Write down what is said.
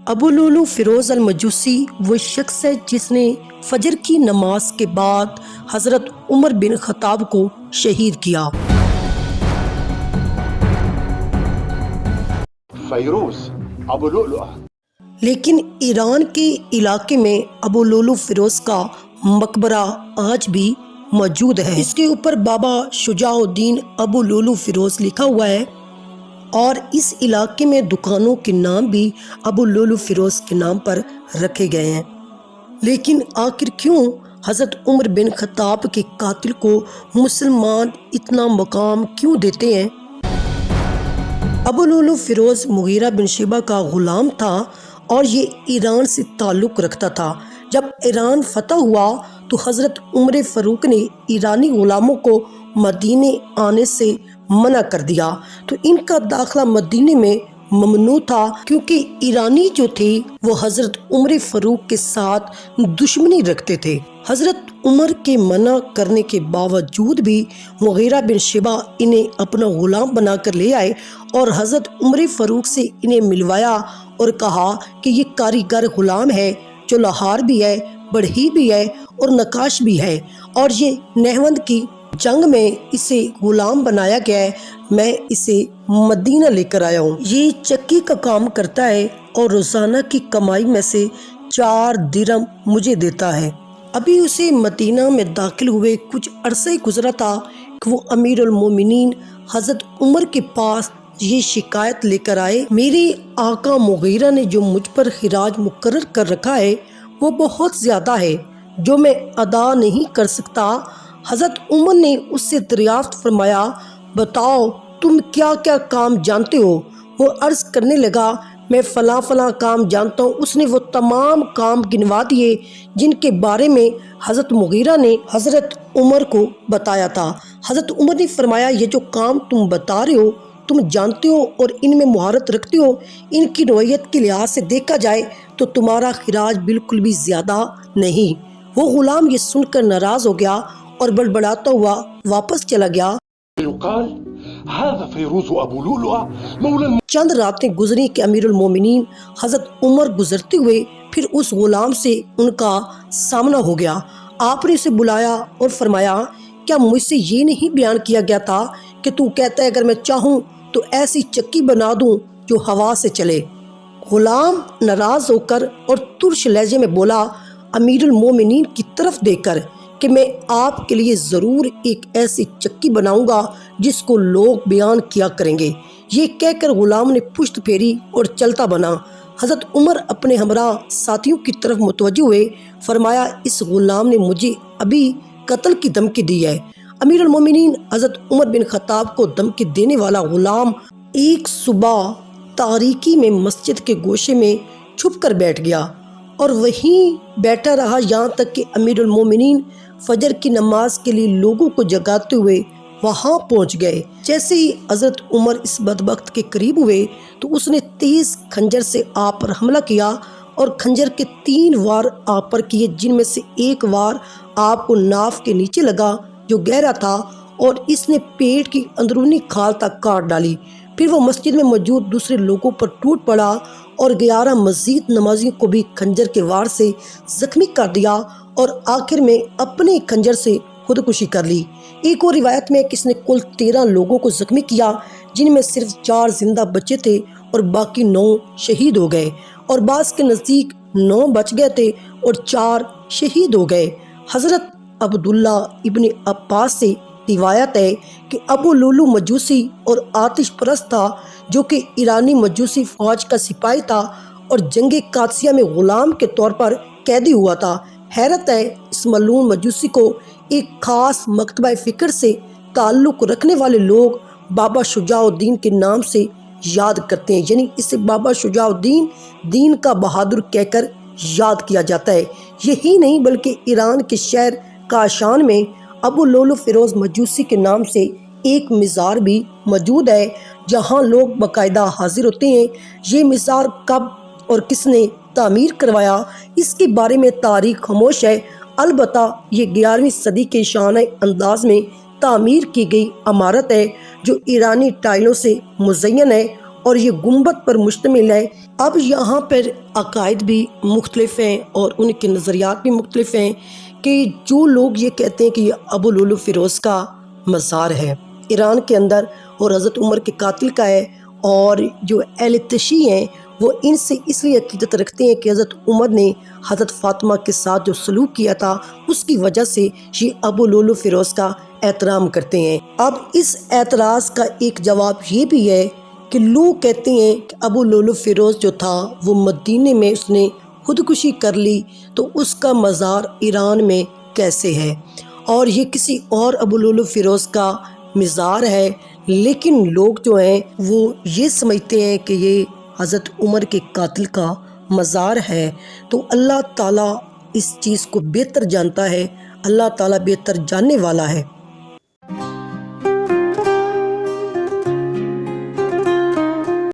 ابو Lulu Feroz المجوسی وہ شخص ہے جس نے فجر کی نماز کے بعد حضرت عمر بن خطاب کو شہید کیا۔ فیروز ابو لؤلؤ۔ لیکن ایران کے علاقے میں ابو لولو فیروز کا مقبرہ آج بھی موجود ہے۔ اس کے اوپر بابا شجاع الدین ابو لولو فیروز لکھا ہوا ہے، اور اس علاقے میں دکانوں کے نام بھی ابو لولو فیروز کے نام پر رکھے گئے ہیں۔ لیکن آخر کیوں حضرت عمر بن خطاب کے قاتل کو مسلمان اتنا مقام کیوں دیتے ہیں؟ ابو لولو فیروز مغیرہ بن شیبہ کا غلام تھا اور یہ ایران سے تعلق رکھتا تھا۔ جب ایران فتح ہوا تو حضرت عمر فاروق نے ایرانی غلاموں کو مدینے آنے سے منع کر دیا، تو ان کا داخلہ مدینے میں ممنوع تھا، کیونکہ ایرانی جو تھے وہ حضرت عمر فاروق کے ساتھ دشمنی رکھتے تھے۔ حضرت عمر کے منع کرنے کے باوجود بھی مغیرہ بن شیبہ انہیں اپنا غلام بنا کر لے آئے اور حضرت عمر فاروق سے انہیں ملوایا اور کہا کہ یہ کاریگر غلام ہے جو لوہار بھی ہے، بڑھئی بھی ہے اور نقاش بھی ہے، اور یہ نہوند کی جنگ میں اسے غلام بنایا گیا ہے، میں اسے مدینہ لے کر آیا ہوں۔ یہ چکی کا کام کرتا ہے اور روزانہ کی کمائی میں سے 4 درہم مجھے دیتا ہے۔ ابھی اسے مدینہ میں داخل ہوئے کچھ عرصہ ہی گزرا تھا کہ وہ امیر المومنین حضرت عمر کے پاس یہ شکایت لے کر آئے، میرے آقا مغیرہ نے جو مجھ پر خراج مقرر کر رکھا ہے وہ بہت زیادہ ہے، جو میں ادا نہیں کر سکتا۔ حضرت عمر نے اس سے دریافت فرمایا، بتاؤ تم کیا کیا کام جانتے ہو؟ وہ عرض کرنے لگا، میں فلاں فلاں کام جانتا ہوں۔ اس نے وہ تمام کام گنوا دیے جن کے بارے میں حضرت مغیرہ نے حضرت عمر کو بتایا تھا۔ حضرت عمر نے فرمایا، یہ جو کام تم بتا رہے ہو تم جانتے ہو اور ان میں مہارت رکھتے ہو، ان کی نوعیت کے لحاظ سے دیکھا جائے تو تمہارا خراج بالکل بھی زیادہ نہیں۔ وہ غلام یہ سن کر ناراض ہو گیا اور بڑبڑاتا ہوا واپس چلا گیا۔ يقال هذا فيروز ابو لؤلؤ مولى چند راتیں گزری کہ امیر المومنین حضرت عمر گزرتے ہوئے پھر اس غلام سے ان کا سامنا ہو گیا۔ آپ نے اسے بلایا اور فرمایا، کیا مجھ سے یہ نہیں بیان کیا گیا تھا کہ تو کہتا ہے اگر میں چاہوں تو ایسی چکی بنا دوں جو ہوا سے چلے؟ غلام ناراض ہو کر اور ترش لہجے میں بولا امیر المومنین کی طرف دیکھ کر کہ میں آپ کے لیے ضرور ایک ایسی چکی بناؤں گا جس کو لوگ بیان کیا کریں گے۔ یہ کہہ کر غلام نے پشت پھیری اور چلتا بنا۔ حضرت عمر اپنے ہمراہ ساتھیوں کی طرف متوجہ ہوئے، فرمایا اس غلام نے مجھے ابھی قتل کی دھمکی دی ہے۔ امیر المومنین حضرت عمر بن خطاب کو دھمکی دینے والا غلام ایک صبح تاریکی میں مسجد کے گوشے میں چھپ کر بیٹھ گیا اور وہیں بیٹھا رہا یہاں تک کہ امیر المومنین فجر کی نماز کے لیے لوگوں کو جگاتے ہوئے وہاں پہنچ گئے۔ جیسے ہی حضرت عمر اس بدبخت کے قریب ہوئے تو اس نے تیز خنجر سے آپ پر حملہ کیا اور خنجر کے 3 وار آپ پر کیے، جن میں سے ایک وار آپ کو ناف کے نیچے لگا جو گہرا تھا اور اس نے پیٹ کی اندرونی کھال تک کاٹ ڈالی۔ پھر وہ مسجد میں موجود دوسرے لوگوں پر ٹوٹ پڑا اور 11 مزید نمازیوں کو بھی خنجر کے وار سے زخمی کر دیا اور آخر میں اپنے خنجر سے خودکشی کر لی۔ ایک اور روایت میں کس نے کل 13 لوگوں کو زخمی کیا، جن میں صرف 4 زندہ بچے تھے اور باقی 9 شہید ہو گئے، اور بعض کے نزدیک 9 بچ گئے تھے اور 4 شہید ہو گئے۔ حضرت عبداللہ ابن عباس سے روایت ہے کہ ابو لولو مجوسی اور آتش پرست تھا، جو کہ ایرانی مجوسی فوج کا سپاہی تھا اور جنگ قادسیہ میں غلام کے طور پر قیدی ہوا تھا۔ حیرت ہے اس ملعون مجوسی کو ایک خاص مکتبہ فکر سے تعلق رکھنے والے لوگ بابا شجاع الدین کے نام سے یاد کرتے ہیں، یعنی اسے بابا شجاع الدین دین کا بہادر کہہ کر یاد کیا جاتا ہے۔ یہی نہیں بلکہ ایران کے شہر کاشان میں ابو لولو فیروز مجوسی کے نام سے ایک مزار بھی موجود ہے جہاں لوگ باقاعدہ حاضر ہوتے ہیں۔ یہ مزار کب اور کس نے تعمیر کروایا اس کے بارے میں تاریخ خاموش ہے، البتہ یہ 11ویں صدی کے شاہانہ انداز میں تعمیر کی گئی عمارت ہے جو ایرانی ٹائلوں سے مزین ہے اور یہ گنبد پر مشتمل ہے۔ اب یہاں پر عقائد بھی مختلف ہیں اور ان کے نظریات بھی مختلف ہیں کہ جو لوگ یہ کہتے ہیں کہ یہ ابو لولو فیروز کا مزار ہے ایران کے اندر اور حضرت عمر کے قاتل کا ہے، اور جو اہل تشیع ہیں وہ ان سے اس لیے عقیدت رکھتے ہیں کہ حضرت عمر نے حضرت فاطمہ کے ساتھ جو سلوک کیا تھا اس کی وجہ سے یہ ابو لولو فیروز کا احترام کرتے ہیں۔ اب اس اعتراض کا ایک جواب یہ بھی ہے کہ لوگ کہتے ہیں کہ ابو لولو فیروز جو تھا وہ مدینے میں اس نے خودکشی کر لی، تو اس کا مزار ایران میں کیسے ہے، اور یہ کسی اور ابو لولو فیروز کا مزار ہے۔ لیکن لوگ جو ہیں وہ یہ سمجھتے ہیں کہ یہ حضرت عمر کے قاتل کا مزار ہے۔ تو اللہ تعالیٰ اس چیز کو بہتر جانتا ہے، اللہ تعالیٰ بہتر جاننے والا ہے۔